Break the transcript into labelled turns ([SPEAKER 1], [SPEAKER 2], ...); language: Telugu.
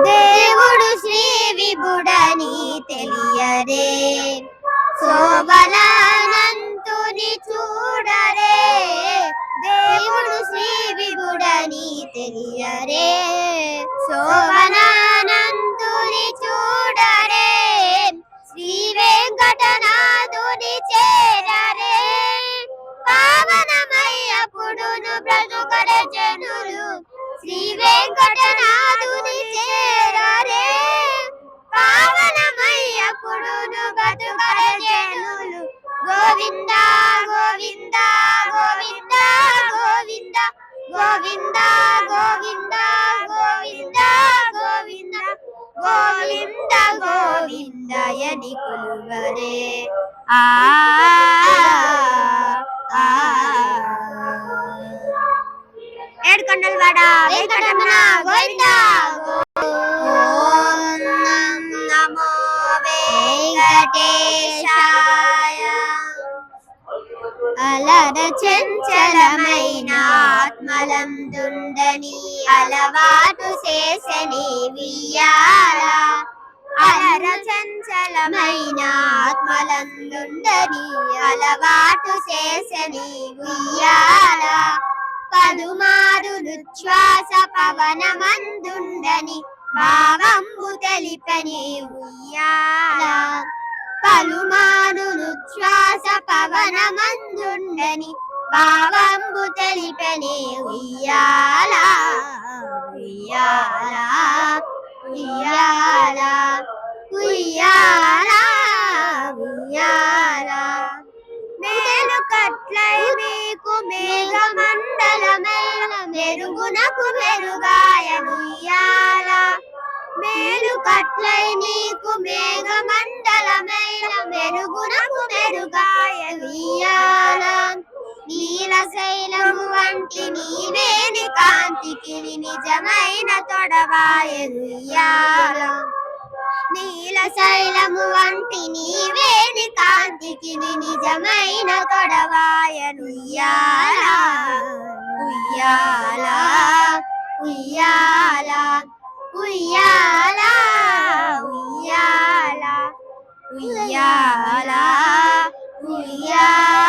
[SPEAKER 1] దేవుడు శ్రీ విభుడని తెలియరే, శోభనానంతుని చూడరే. దేవుడు శ్రీ విభుడని తెలియరే, శోభనానంతుని చూడరే. శ్రీ వెంకటనాథుని చేరరే, పావనమయ్యప్పుడును బ్రతుకరే జనులు. శ్రీ వెంకటనాథుని చేరరే, పావనమయ్యప్పుడును బ్రతుకరే జనులు. గోవింద గోవింద గోవింద గోవింద గోవింద గోవింద గోవింద గోవింద గోవింద గోవిందయని కొలువరే. ఆ ఏడుకొండలవాడ వెంకటరమణ గోవింద. ఓం నమో వెంకటేశాయ. అలర చంచలమైన ఆత్మలందుండని అలవాటు చేసని వియ్యాల. అలర చంచలమైన ఆత్మలందుండని అలవాటు చేసని వియ్యాల. పలుమారులుచ్ఛ్వాస పవనమందుండని భావంబు తెలిపని ఉయ్యాల. పలుమారులుచ్ఛ్వాస పవనమందుండని భావంబు తెలిపని ఉయ్యాల. ఉయ్యాల ఉయ్యాల ఉయ్యాల ఉయ్యాల. మేలు కట్లై మీకు మేఘమండలమెల్ల మెరుగునకు మెరుగాయనుయ్యాల. మేలు కట్లై నీకు మేఘమండలమెల్ల మెరుగునకు మెరుగాయనుయ్యాల. నీలశైలము వంటి నీవేని కాంతికి నిజమైన తొడవాయనుయ్యాల. నీలశైలము వంటి నీవేని కాంతికి నిజమైన తొడవాయనుయ్యాల. ఉయ్యాల ఉయ్యాల ఉయ్యాల ఉయ్యాల ఉయ్యాల ఉయ్యాల.